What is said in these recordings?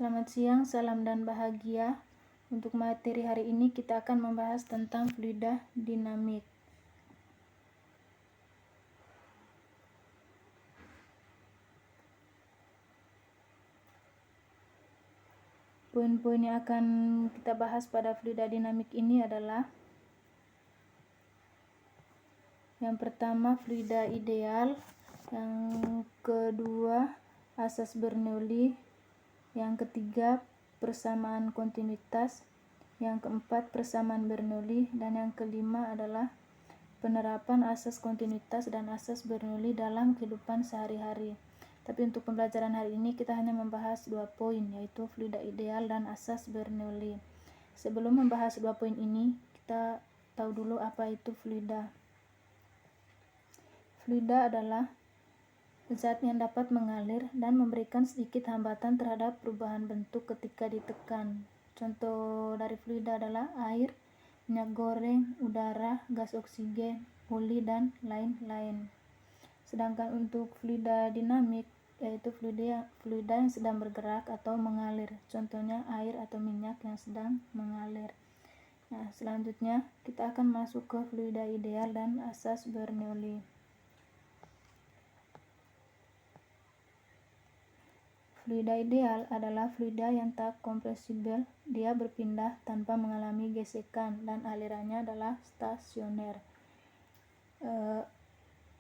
Selamat siang, salam dan bahagia. Untuk materi hari ini kita akan membahas tentang fluida dinamik. Poin-poin yang akan kita bahas pada fluida dinamik ini adalah: yang pertama, fluida ideal; yang kedua, asas Bernoulli; yang ketiga, persamaan kontinuitas; yang keempat, persamaan Bernoulli; dan yang kelima adalah penerapan asas kontinuitas dan asas Bernoulli dalam kehidupan sehari-hari. Tapi untuk pembelajaran hari ini kita hanya membahas 2 poin, yaitu fluida ideal dan asas Bernoulli. Sebelum membahas 2 poin ini, kita tahu dulu apa itu fluida. Fluida adalah zat yang dapat mengalir dan memberikan sedikit hambatan terhadap perubahan bentuk ketika ditekan. Contoh dari fluida adalah air, minyak goreng, udara, gas oksigen, oli, dan lain-lain. Sedangkan untuk fluida dinamik, yaitu fluida yang sedang bergerak atau mengalir. Contohnya air atau minyak yang sedang mengalir. Nah, selanjutnya kita akan masuk ke fluida ideal dan asas Bernoulli. Fluida ideal adalah fluida yang tak kompresibel. Dia berpindah tanpa mengalami gesekan dan alirannya adalah stasioner.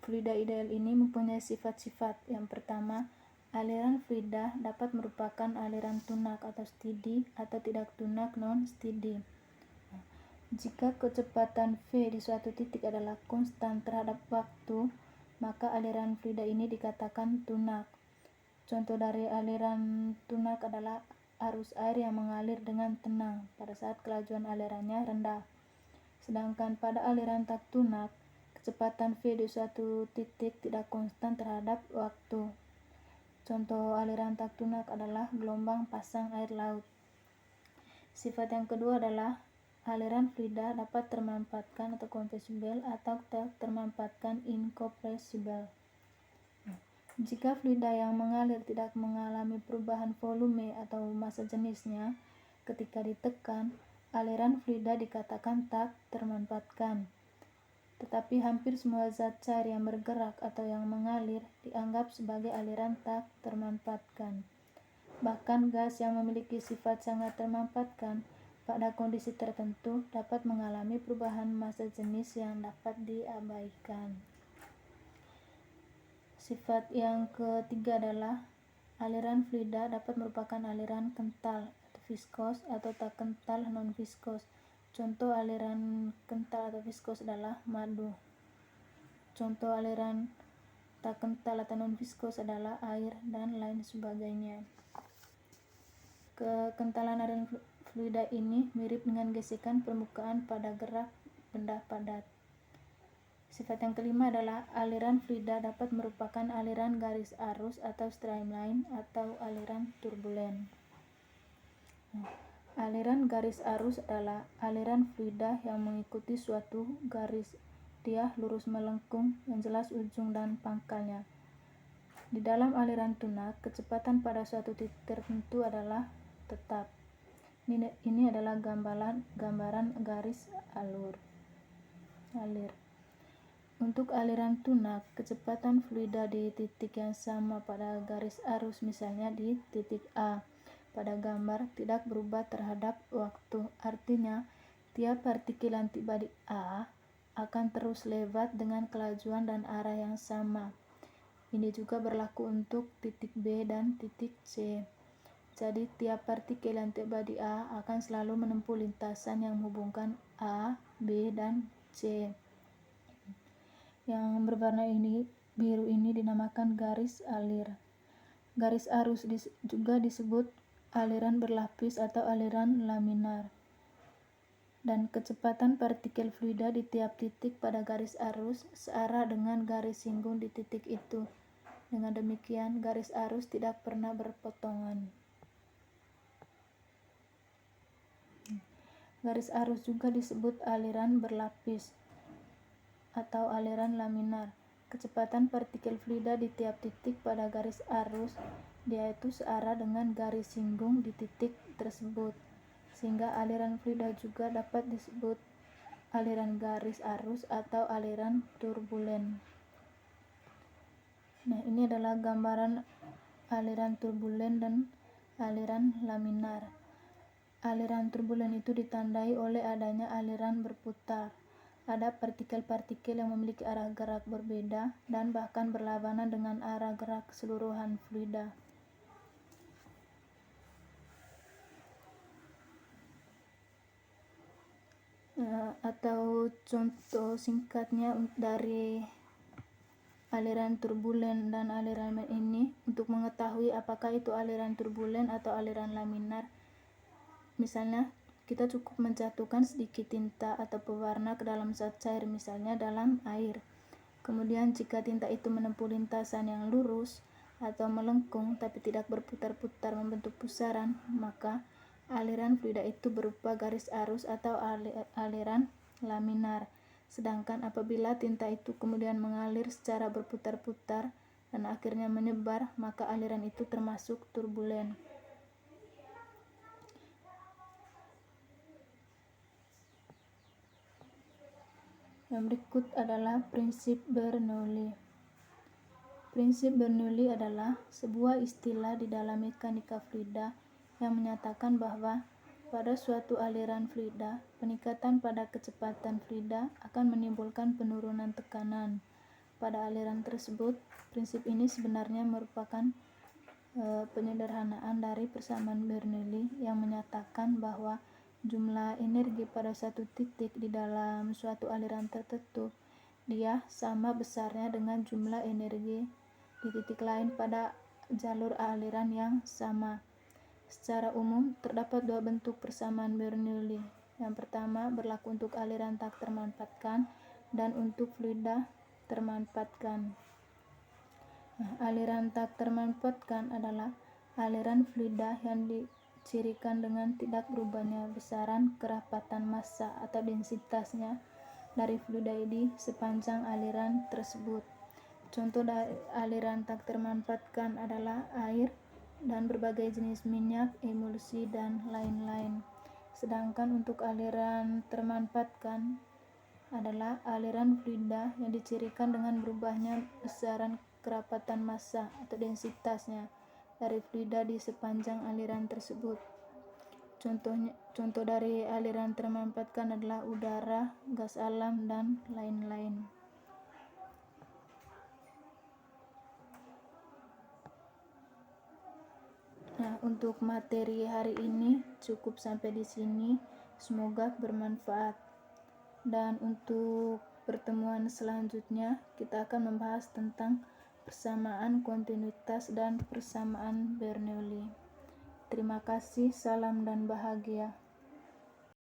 Fluida ideal ini mempunyai sifat-sifat. Yang pertama, aliran fluida dapat merupakan aliran tunak atau steady atau tidak tunak non-steady. Jika kecepatan V di suatu titik adalah konstan terhadap waktu, maka aliran fluida ini dikatakan tunak. Contoh dari aliran tunak adalah arus air yang mengalir dengan tenang pada saat kelajuan alirannya rendah. Sedangkan pada aliran tak tunak, kecepatan V di suatu titik tidak konstan terhadap waktu. Contoh aliran tak tunak adalah gelombang pasang air laut. Sifat yang kedua adalah aliran fluida dapat termanfaatkan atau kompresibel atau tak termanfaatkan incompressible. Jika fluida yang mengalir tidak mengalami perubahan volume atau massa jenisnya ketika ditekan, aliran fluida dikatakan tak termanfaatkan. Tetapi hampir semua zat cair yang bergerak atau yang mengalir dianggap sebagai aliran tak termanfaatkan. Bahkan gas yang memiliki sifat sangat termanfaatkan pada kondisi tertentu dapat mengalami perubahan massa jenis yang dapat diabaikan. Sifat yang ketiga adalah aliran fluida dapat merupakan aliran kental atau viskos atau tak kental non-viskos. Contoh aliran kental atau viskos adalah madu. Contoh aliran tak kental atau non-viskos adalah air dan lain sebagainya. Kekentalan aliran fluida ini mirip dengan gesekan permukaan pada gerak benda padat. Sifat yang kelima adalah aliran fluida dapat merupakan aliran garis arus atau streamline atau aliran turbulen. Aliran garis arus adalah aliran fluida yang mengikuti suatu garis. Dia lurus melengkung yang jelas ujung dan pangkalnya. Di dalam aliran tunak, kecepatan pada suatu titik tertentu adalah tetap. Ini adalah gambaran garis alir. Untuk aliran tunak, kecepatan fluida di titik yang sama pada garis arus, misalnya di titik A pada gambar, tidak berubah terhadap waktu. Artinya, tiap partikel yang tiba di A akan terus lewat dengan kelajuan dan arah yang sama. Ini juga berlaku untuk titik B dan titik C. Jadi, tiap partikel yang tiba di A akan selalu menempuh lintasan yang menghubungkan A, B, dan C. Yang berwarna biru ini dinamakan garis alir. Garis arus juga disebut aliran berlapis atau aliran laminar. Dan kecepatan partikel fluida di tiap titik pada garis arus searah dengan garis singgung di titik itu. Dengan demikian, garis arus tidak pernah berpotongan. Garis arus juga disebut aliran berlapis atau aliran laminar kecepatan partikel fluida di tiap titik pada garis arus yaitu searah dengan garis singgung di titik tersebut, sehingga aliran fluida juga dapat disebut aliran garis arus atau aliran turbulen. Nah, ini adalah gambaran aliran turbulen dan aliran laminar. Aliran turbulen itu ditandai oleh adanya aliran berputar. Ada partikel-partikel yang memiliki arah gerak berbeda dan bahkan berlawanan dengan arah gerak keseluruhan fluida. Atau contoh singkatnya dari aliran turbulen dan aliran ini, untuk mengetahui apakah itu aliran turbulen atau aliran laminar, misalnya kita cukup menjatuhkan sedikit tinta atau pewarna ke dalam zat cair, misalnya dalam air. Kemudian jika tinta itu menempuh lintasan yang lurus atau melengkung tapi tidak berputar-putar membentuk pusaran, maka aliran fluida itu berupa garis arus atau aliran laminar. Sedangkan apabila tinta itu kemudian mengalir secara berputar-putar dan akhirnya menyebar, maka aliran itu termasuk turbulen. Yang berikut adalah prinsip Bernoulli. Prinsip Bernoulli adalah sebuah istilah di dalam mekanika fluida yang menyatakan bahwa pada suatu aliran fluida, peningkatan pada kecepatan fluida akan menimbulkan penurunan tekanan pada aliran tersebut. Prinsip ini sebenarnya merupakan penyederhanaan dari persamaan Bernoulli yang menyatakan bahwa jumlah energi pada satu titik di dalam suatu aliran tertentu dia sama besarnya dengan jumlah energi di titik lain pada jalur aliran yang sama. Secara umum terdapat dua bentuk persamaan Bernoulli. Yang pertama berlaku untuk aliran tak termanfaatkan dan untuk fluida termanfaatkan. Aliran tak termanfaatkan adalah aliran fluida yang dicirikan dengan tidak berubahnya besaran kerapatan massa atau densitasnya dari fluida di sepanjang aliran tersebut. Contoh dari aliran tak termanfaatkan adalah air dan berbagai jenis minyak, emulsi, dan lain-lain. Sedangkan untuk aliran termanfaatkan adalah aliran fluida yang dicirikan dengan berubahnya besaran kerapatan massa atau densitasnya dari fluida di sepanjang aliran tersebut. Contoh dari aliran termanfaatkan adalah udara, gas alam, dan lain-lain. Nah, untuk materi hari ini cukup sampai di sini. Semoga bermanfaat. Dan untuk pertemuan selanjutnya kita akan membahas tentang persamaan kontinuitas dan persamaan Bernoulli. Terima kasih, salam dan bahagia.